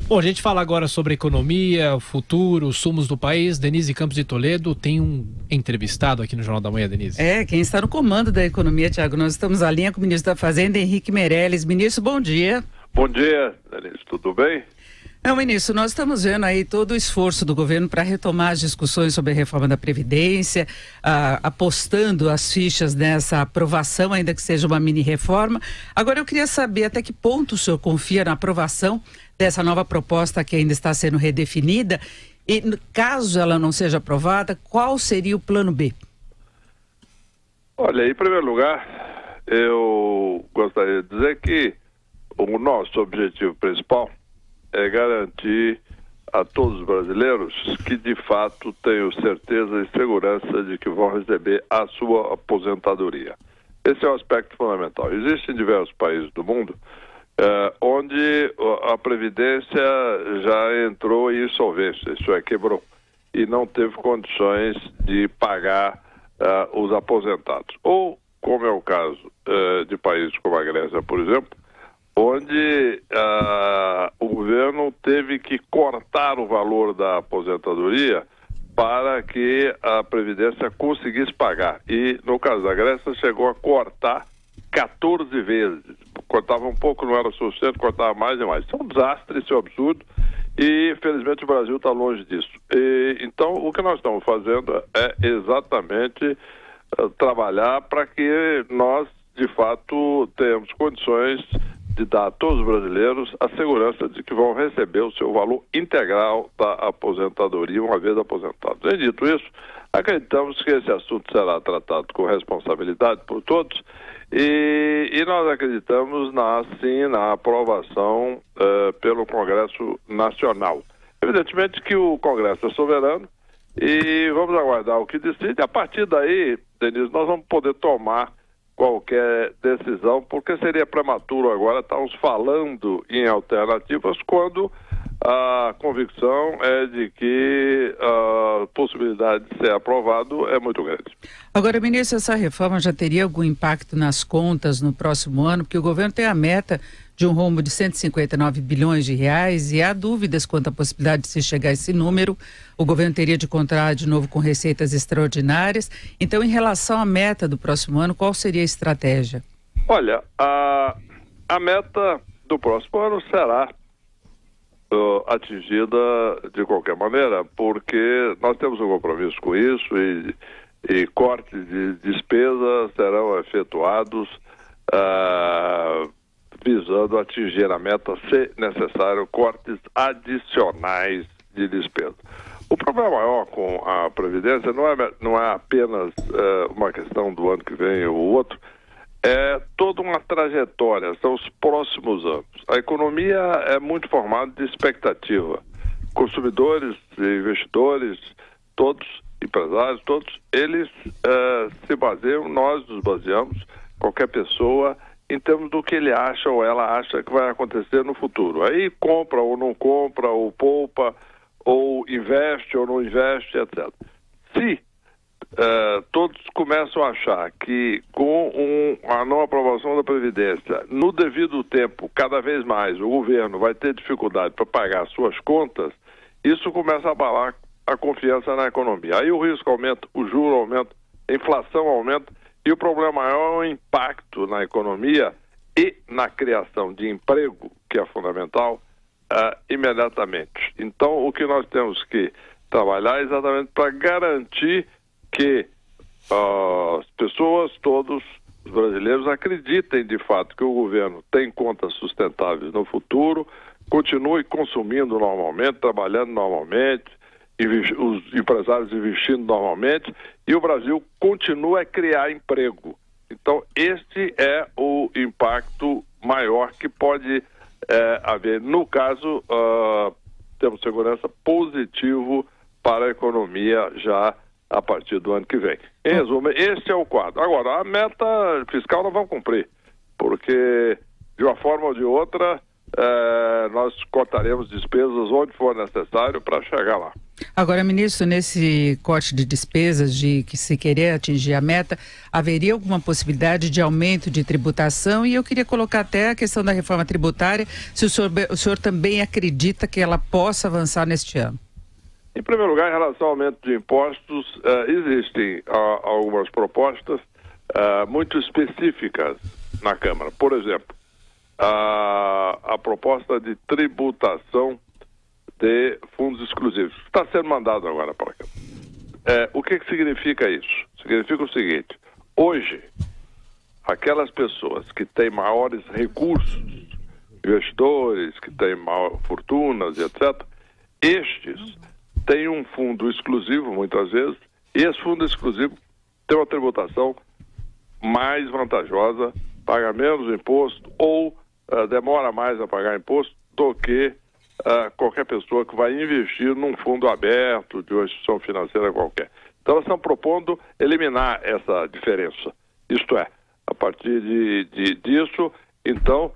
Bom, a gente fala agora sobre economia, futuro, os sumos do país. Denise Campos de Toledo tem um entrevistado aqui no Jornal da Manhã, Denise. Quem está no comando da economia, Tiago. Nós estamos à linha com o ministro da Fazenda, Henrique Meirelles. Ministro, bom dia. Bom dia, Denise, tudo bem? Ministro, nós estamos vendo aí todo o esforço do governo para retomar as discussões sobre a reforma da Previdência, apostando as fichas nessa aprovação, ainda que seja uma mini-reforma. Agora, eu queria saber até que ponto o senhor confia na aprovação dessa nova proposta que ainda está sendo redefinida e, caso ela não seja aprovada, qual seria o plano B? Olha, em primeiro lugar, eu gostaria de dizer que o nosso objetivo principal é garantir a todos os brasileiros que de fato tenham certeza e segurança de que vão receber a sua aposentadoria. Esse é um aspecto fundamental. Existem diversos países do mundo onde a Previdência já entrou em insolvência, isso é, quebrou, e não teve condições de pagar os aposentados. Ou, como é o caso de países como a Grécia, por exemplo, onde o governo teve que cortar o valor da aposentadoria para que a Previdência conseguisse pagar. E, no caso da Grécia, chegou a cortar 14 vezes. Cortava um pouco, não era suficiente, cortava mais e mais. Isso é um desastre, isso é um absurdo. E, infelizmente, o Brasil está longe disso. Então, o que nós estamos fazendo é exatamente trabalhar para que nós, de fato, tenhamos condições de dar a todos os brasileiros a segurança de que vão receber o seu valor integral da aposentadoria uma vez aposentados. E, dito isso, acreditamos que esse assunto será tratado com responsabilidade por todos e nós acreditamos na aprovação pelo Congresso Nacional. Evidentemente que o Congresso é soberano e vamos aguardar o que decide. A partir daí, Denise, nós vamos poder tomar qualquer decisão, porque seria prematuro agora estarmos falando em alternativas quando a convicção é de que a possibilidade de ser aprovado é muito grande. Agora, ministro, essa reforma já teria algum impacto nas contas no próximo ano? Porque o governo tem a meta de um rombo de 159 bilhões de reais e há dúvidas quanto à possibilidade de se chegar a esse número. O governo teria de contar de novo com receitas extraordinárias. Então, em relação à meta do próximo ano, qual seria a estratégia? Olha, a meta do próximo ano será atingida de qualquer maneira, porque nós temos um compromisso com isso e cortes de despesa serão efetuados visando atingir a meta, se necessário, cortes adicionais de despesa. O problema maior com a Previdência não é apenas uma questão do ano que vem ou outro, é toda uma trajetória, são os próximos anos. A economia é muito formada de expectativa. Consumidores, investidores, todos, empresários, todos, eles se baseiam, nós nos baseamos, qualquer pessoa, em termos do que ele acha ou ela acha que vai acontecer no futuro. Aí compra ou não compra, ou poupa, ou investe ou não investe, etc. Se todos começam a achar que com a não aprovação da Previdência, no devido tempo, cada vez mais o governo vai ter dificuldade para pagar suas contas, isso começa a abalar a confiança na economia. Aí o risco aumenta, o juro aumenta, a inflação aumenta e o problema maior é o impacto na economia e na criação de emprego, que é fundamental, imediatamente. Então, o que nós temos que trabalhar é exatamente para garantir que as pessoas, todos os brasileiros, acreditem de fato que o governo tem contas sustentáveis no futuro, continue consumindo normalmente, trabalhando normalmente, os empresários investindo normalmente e o Brasil continua a criar emprego. Então, este é o impacto maior que pode haver. No caso, temos segurança positivo para a economia já a partir do ano que vem. Em resumo, este é o quadro. Agora, a meta fiscal nós vamos cumprir, porque de uma forma ou de outra nós cortaremos despesas onde for necessário para chegar lá. Agora, ministro, nesse corte de despesas, de que se querer atingir a meta, haveria alguma possibilidade de aumento de tributação? E eu queria colocar até a questão da reforma tributária, se o senhor também acredita que ela possa avançar neste ano. Em primeiro lugar, em relação ao aumento de impostos, existem algumas propostas muito específicas na Câmara. Por exemplo, a proposta de tributação de fundos exclusivos. Está sendo mandado agora para cá. O que significa isso? Significa o seguinte: hoje, aquelas pessoas que têm maiores recursos, investidores que têm maiores fortunas e etc., estes têm um fundo exclusivo, muitas vezes, e esse fundo exclusivo tem uma tributação mais vantajosa, paga menos imposto ou demora mais a pagar imposto do que qualquer pessoa que vai investir num fundo aberto de uma instituição financeira qualquer. Então, elas estão propondo eliminar essa diferença. Isto é, a partir disso, então,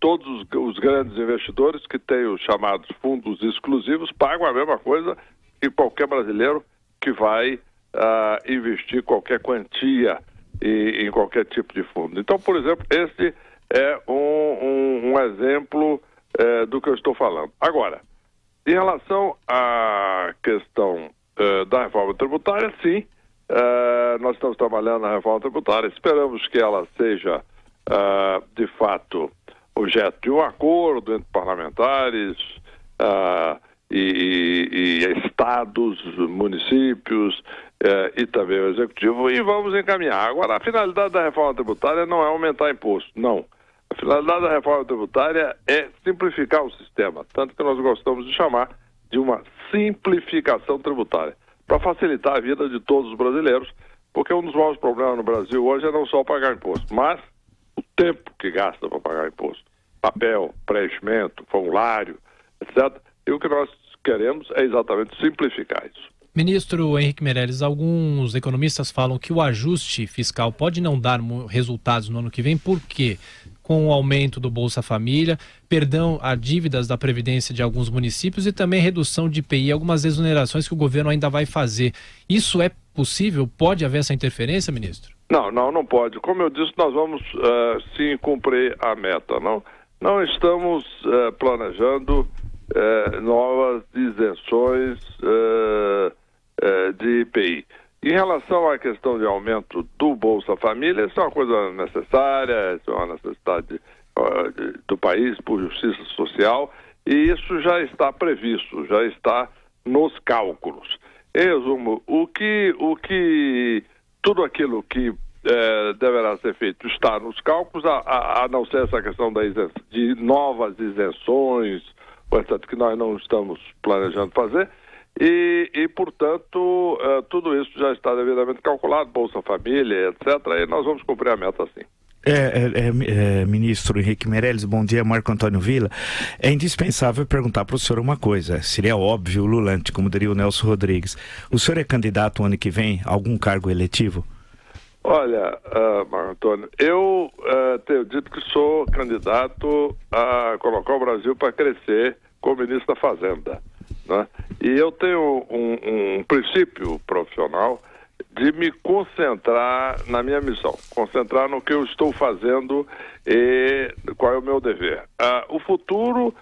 todos os grandes investidores que têm os chamados fundos exclusivos pagam a mesma coisa que qualquer brasileiro que vai investir qualquer quantia em qualquer tipo de fundo. Então, por exemplo, esse é um exemplo do que eu estou falando. Agora, em relação à questão da reforma tributária, sim, nós estamos trabalhando na reforma tributária, esperamos que ela seja, de fato, objeto de um acordo entre parlamentares e estados, municípios e também o executivo, e vamos encaminhar. Agora, a finalidade da reforma tributária não é aumentar imposto, não. A finalidade da reforma tributária é simplificar o sistema, tanto que nós gostamos de chamar de uma simplificação tributária, para facilitar a vida de todos os brasileiros, porque um dos maiores problemas no Brasil hoje é não só pagar imposto, mas o tempo que gasta para pagar imposto. Papel, preenchimento, formulário, etc. E o que nós queremos é exatamente simplificar isso. Ministro Henrique Meirelles, alguns economistas falam que o ajuste fiscal pode não dar resultados no ano que vem, porque com o aumento do Bolsa Família, perdão a dívidas da Previdência de alguns municípios e também redução de IPI, algumas exonerações que o governo ainda vai fazer. Isso é possível? Pode haver essa interferência, ministro? Não pode. Como eu disse, nós vamos sim cumprir a meta. Não estamos planejando novas isenções de IPI. Em relação à questão de aumento do Bolsa Família, isso é uma coisa necessária, isso é uma necessidade do país por justiça social, e isso já está previsto, já está nos cálculos. Em resumo, tudo aquilo que deverá ser feito está nos cálculos, a não ser essa questão de novas isenções, portanto, que nós não estamos planejando fazer. E portanto, tudo isso já está devidamente calculado, Bolsa Família, etc., e nós vamos cumprir a meta sim. Ministro Henrique Meirelles, bom dia, Marco Antônio Villa. É indispensável perguntar para o senhor uma coisa, seria óbvio, ululante, como diria o Nelson Rodrigues. O senhor é candidato ano que vem a algum cargo eletivo? Olha, Marco Antônio, eu tenho dito que sou candidato a colocar o Brasil para crescer como ministro da Fazenda, né? E eu tenho um princípio profissional de me concentrar na minha missão, concentrar no que eu estou fazendo e qual é o meu dever. O futuro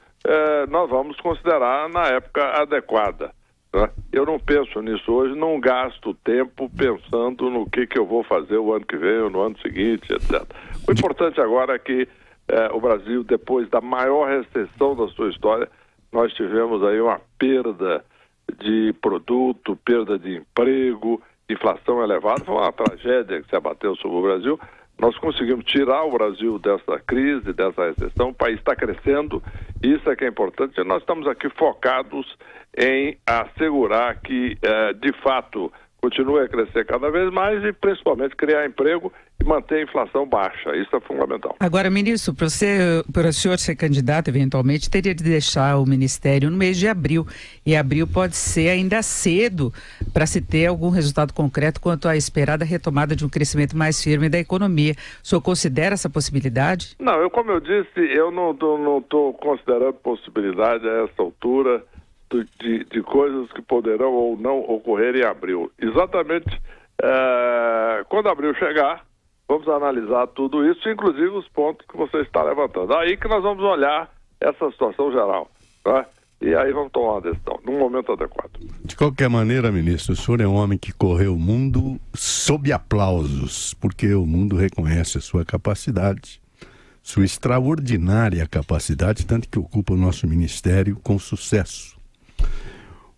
nós vamos considerar na época adequada, né? Eu não penso nisso hoje, não gasto tempo pensando no que eu vou fazer o ano que vem ou no ano seguinte, etc. O importante agora é que o Brasil, depois da maior recessão da sua história, nós tivemos aí uma perda de produto, perda de emprego, inflação elevada, foi uma tragédia que se abateu sobre o Brasil. Nós conseguimos tirar o Brasil dessa crise, dessa recessão, o país está crescendo, isso é que é importante. Nós estamos aqui focados em assegurar que, de fato, continue a crescer cada vez mais e principalmente criar emprego e manter a inflação baixa. Isso é fundamental. Agora, ministro, para o senhor ser candidato, eventualmente, teria de deixar o ministério no mês de abril. E abril pode ser ainda cedo para se ter algum resultado concreto quanto à esperada retomada de um crescimento mais firme da economia. O senhor considera essa possibilidade? Não, como eu disse, eu não estou considerando possibilidade a essa altura de coisas que poderão ou não ocorrer em abril. Exatamente quando abril chegar, vamos analisar tudo isso, inclusive os pontos que você está levantando. Aí que nós vamos olhar essa situação geral, tá? E aí vamos tomar uma decisão, num momento adequado. De qualquer maneira, ministro, o senhor é um homem que correu o mundo sob aplausos, porque o mundo reconhece a sua capacidade, sua extraordinária capacidade, tanto que ocupa o nosso ministério com sucesso.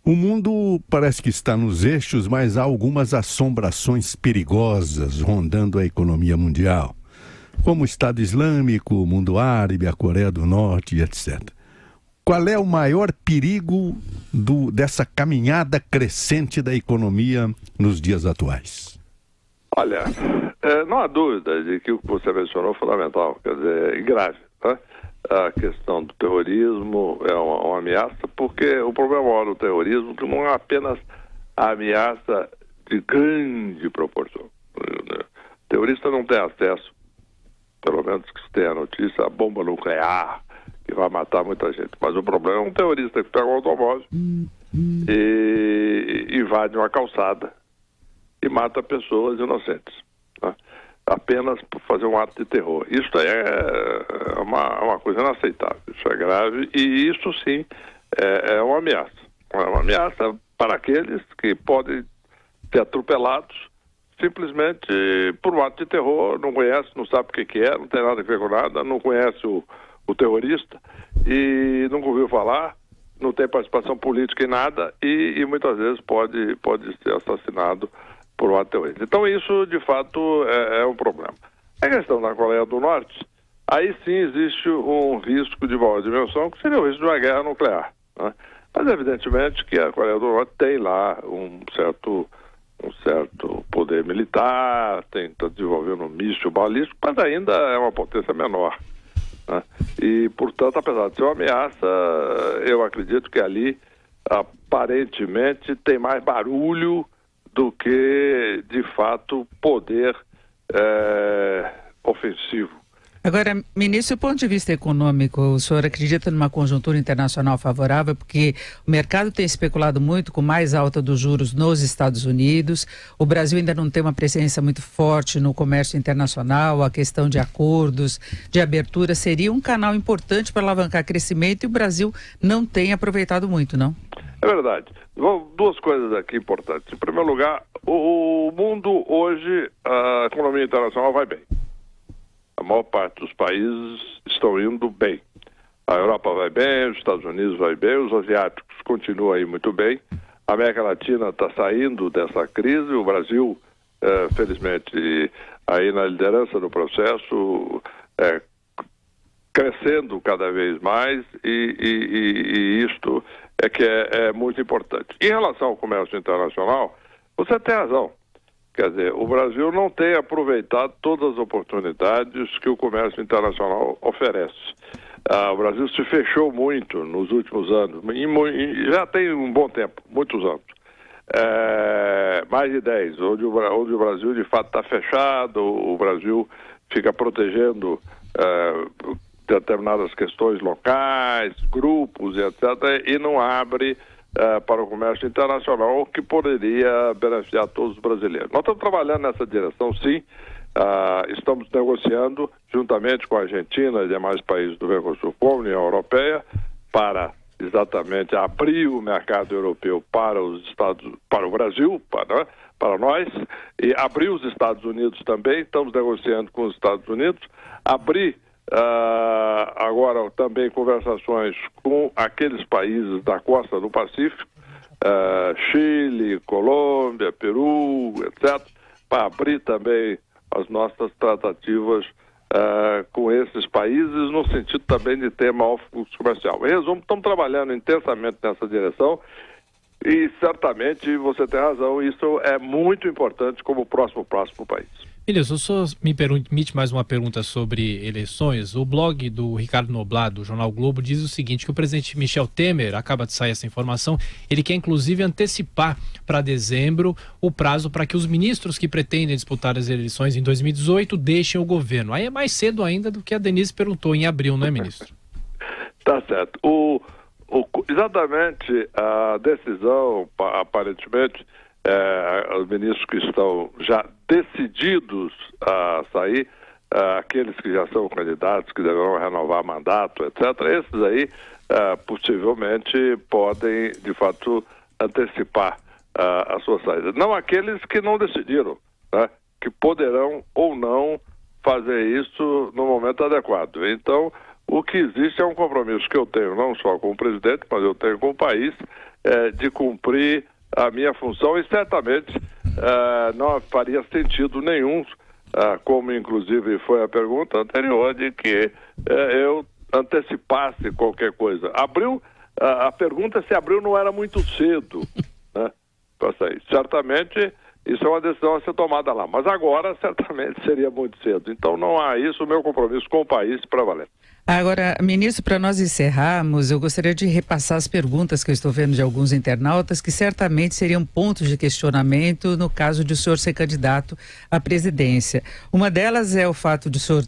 O mundo parece que está nos eixos, mas há algumas assombrações perigosas rondando a economia mundial, como o Estado Islâmico, o mundo árabe, a Coreia do Norte, etc. Qual é o maior perigo dessa caminhada crescente da economia nos dias atuais? Olha, não há dúvida de que o que você mencionou é fundamental, quer dizer, e grave, né? A questão do terrorismo é uma ameaça, porque o problema maior do terrorismo é que não é apenas a ameaça de grande proporção. O terrorista não tem acesso, pelo menos que se tenha a notícia, a bomba nuclear, que vai matar muita gente. Mas o problema é um terrorista que pega um automóvel e invade uma calçada e mata pessoas inocentes, né? Apenas por fazer um ato de terror. Isso é uma coisa inaceitável, isso é grave e isso sim é uma ameaça. É uma ameaça para aqueles que podem ser atropelados simplesmente por um ato de terror, não conhece, não sabe o que é, não tem nada a ver com nada, não conhece o terrorista e nunca ouviu falar, não tem participação política em nada e muitas vezes pode ser assassinado por um ato terrorista. Então isso, de fato, é um problema. A questão da Coreia do Norte, aí sim existe um risco de maior dimensão, que seria o risco de uma guerra nuclear, né? Mas evidentemente que a Coreia do Norte tem lá um certo poder militar, está desenvolvendo um míssil balístico, mas ainda é uma potência menor, né? E, portanto, apesar de ser uma ameaça, eu acredito que ali, aparentemente, tem mais barulho do que, de fato, poder ofensivo. Agora, ministro, do ponto de vista econômico, o senhor acredita numa conjuntura internacional favorável? Porque o mercado tem especulado muito com mais alta dos juros nos Estados Unidos, o Brasil ainda não tem uma presença muito forte no comércio internacional, a questão de acordos, de abertura, seria um canal importante para alavancar crescimento e o Brasil não tem aproveitado muito, não? É verdade. Duas coisas aqui importantes. Em primeiro lugar, o mundo hoje, a economia internacional vai bem. A maior parte dos países estão indo bem. A Europa vai bem, os Estados Unidos vai bem, os asiáticos continuam aí muito bem. A América Latina está saindo dessa crise, o Brasil, felizmente, aí na liderança do processo, crescendo cada vez mais e isto é que é muito importante. Em relação ao comércio internacional, você tem razão. Quer dizer, o Brasil não tem aproveitado todas as oportunidades que o comércio internacional oferece. O Brasil se fechou muito nos últimos anos, já tem um bom tempo, muitos anos. Mais de 10, onde o Brasil de fato está fechado, o Brasil fica protegendo determinadas questões locais, grupos, etc., e não abre para o comércio internacional, que poderia beneficiar todos os brasileiros. Nós estamos trabalhando nessa direção, sim. Estamos negociando, juntamente com a Argentina e demais países do Mercosul, com a União Europeia, para exatamente abrir o mercado europeu para o Brasil, para nós, e abrir os Estados Unidos também. Estamos negociando com os Estados Unidos, abrir agora também conversações com aqueles países da costa do Pacífico, Chile, Colômbia, Peru, etc., para abrir também as nossas tratativas com esses países, no sentido também de ter maior fluxo comercial. Em resumo, estamos trabalhando intensamente nessa direção. E certamente você tem razão, isso é muito importante como próximo passo para o país. Ministro, o senhor me permite mais uma pergunta sobre eleições. O blog do Ricardo Noblat, do Jornal Globo, diz o seguinte, que o presidente Michel Temer, acaba de sair essa informação, ele quer inclusive antecipar para dezembro o prazo para que os ministros que pretendem disputar as eleições em 2018 deixem o governo. Aí é mais cedo ainda do que a Denise perguntou, em abril, não é, ministro? Tá certo. Exatamente a decisão, aparentemente, os ministros que estão já decididos a sair, aqueles que já são candidatos, que deverão renovar mandato, etc., esses aí possivelmente podem, de fato, antecipar a sua saída. Não aqueles que não decidiram, né, que poderão ou não fazer isso no momento adequado. Então, o que existe é um compromisso que eu tenho, não só com o presidente, mas eu tenho com o país, de cumprir a minha função e certamente não faria sentido nenhum, como inclusive foi a pergunta anterior, de que eu antecipasse qualquer coisa. A pergunta se abril não era muito cedo, né, para sair. Certamente isso é uma decisão a ser tomada lá, mas agora certamente seria muito cedo. Então não há isso, o meu compromisso com o país para valer. Agora, ministro, para nós encerrarmos, eu gostaria de repassar as perguntas que eu estou vendo de alguns internautas que certamente seriam pontos de questionamento no caso de o senhor ser candidato à presidência. Uma delas é o fato de o senhor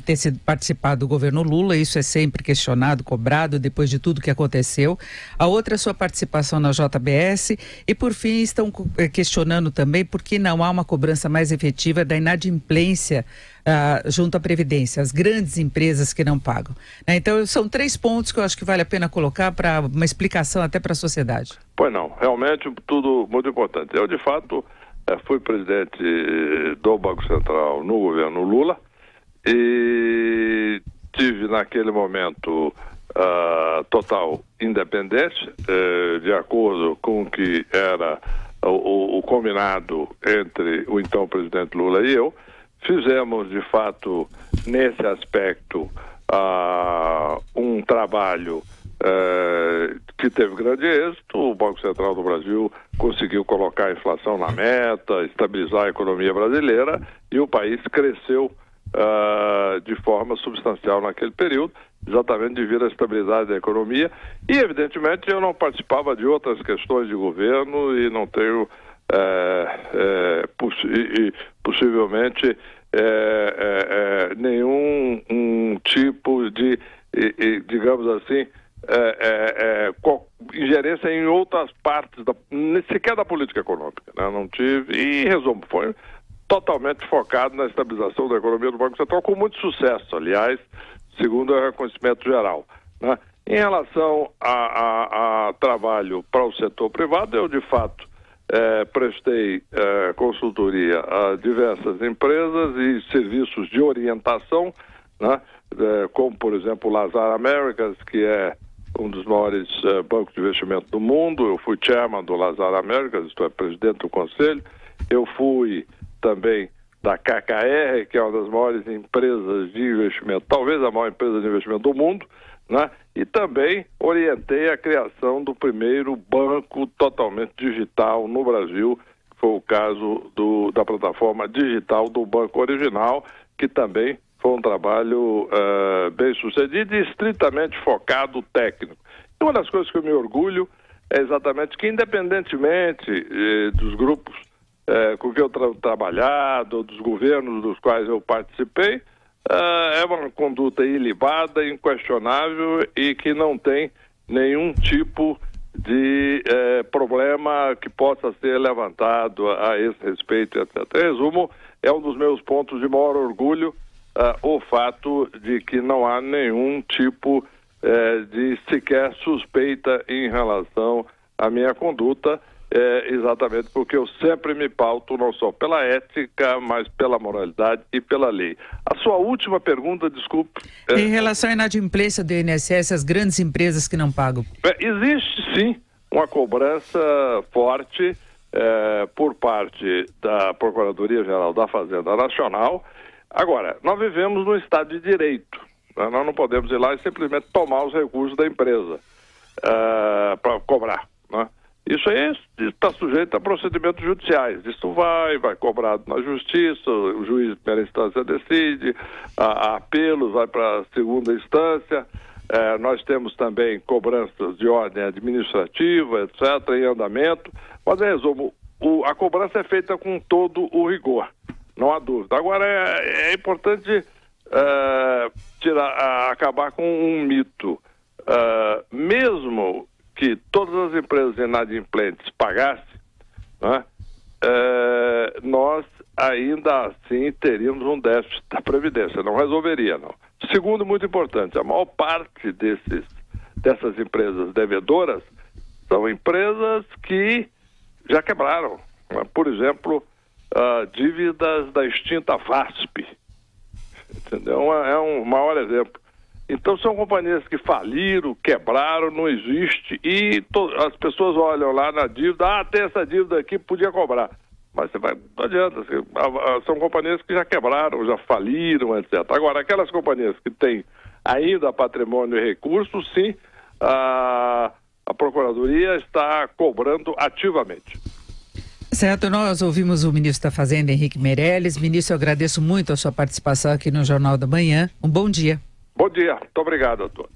ter sido participado do governo Lula, isso é sempre questionado, cobrado depois de tudo que aconteceu. A outra é a sua participação na JBS e, por fim, estão questionando também por que não há uma cobrança mais efetiva da inadimplência junto à Previdência, as grandes empresas que não pagam. Então, são 3 pontos que eu acho que vale a pena colocar para uma explicação até para a sociedade. Pois não, realmente tudo muito importante. Eu, de fato, fui presidente do Banco Central no governo Lula, e tive naquele momento total independência, de acordo com o que era o combinado entre o então presidente Lula e eu. Fizemos, de fato, nesse aspecto, um trabalho que teve grande êxito. O Banco Central do Brasil conseguiu colocar a inflação na meta, estabilizar a economia brasileira e o país cresceu de forma substancial naquele período, exatamente devido à estabilidade da economia. E, evidentemente, eu não participava de outras questões de governo e não tenho possivelmente nenhum tipo de, digamos assim, ingerência em outras partes, sequer da política econômica, né? Não tive, e resumo, foi totalmente focado na estabilização da economia do Banco Central, com muito sucesso, aliás, segundo o reconhecimento geral, né? Em relação a trabalho para o setor privado, eu, de fato, prestei consultoria a diversas empresas e serviços de orientação, né? Como, por exemplo, o Lazard Americas, que é um dos maiores bancos de investimento do mundo. Eu fui chairman do Lazard Americas, isto é, presidente do conselho. Eu fui também da KKR, que é uma das maiores empresas de investimento, talvez a maior empresa de investimento do mundo, né? E também orientei a criação do primeiro banco totalmente digital no Brasil, que foi o caso da plataforma digital do Banco Original, que também foi um trabalho bem sucedido e estritamente focado técnico. E uma das coisas que eu me orgulho é exatamente que, independentemente dos grupos com que eu trabalhado, dos governos dos quais eu participei, é uma conduta ilibada, inquestionável e que não tem nenhum tipo de problema que possa ser levantado a esse respeito, etc. Em resumo, é um dos meus pontos de maior orgulho o fato de que não há nenhum tipo de sequer suspeita em relação à minha conduta, exatamente porque eu sempre me pauto não só pela ética, mas pela moralidade e pela lei. A sua última pergunta, desculpe. Em relação à inadimplência do INSS, as grandes empresas que não pagam. Existe sim uma cobrança forte por parte da Procuradoria-Geral da Fazenda Nacional. Agora, nós vivemos num Estado de Direito, né? Nós não podemos ir lá e simplesmente tomar os recursos da empresa para cobrar, né? Isso aí está sujeito a procedimentos judiciais. Isso vai cobrado na justiça, o juiz de primeira instância decide, a apelos vai para a segunda instância. Nós temos também cobranças de ordem administrativa, etc., em andamento. Mas, em resumo, a cobrança é feita com todo o rigor, não há dúvida. Agora, é importante acabar com um mito. Mesmo que todas as empresas inadimplentes pagassem, né, nós ainda assim teríamos um déficit da Previdência, não resolveria, não. Segundo, muito importante, a maior parte dessas empresas devedoras são empresas que já quebraram. Né? Por exemplo, dívidas da extinta VASP, entendeu? É um maior exemplo. Então são companhias que faliram, quebraram, não existe, e as pessoas olham lá na dívida, tem essa dívida aqui, podia cobrar. Mas não adianta, são companhias que já quebraram, já faliram, etc. Agora, aquelas companhias que têm ainda patrimônio e recursos, sim, a Procuradoria está cobrando ativamente. Certo, nós ouvimos o ministro da Fazenda, Henrique Meirelles. Ministro, eu agradeço muito a sua participação aqui no Jornal da Manhã. Um bom dia. Bom dia, muito obrigado a todos.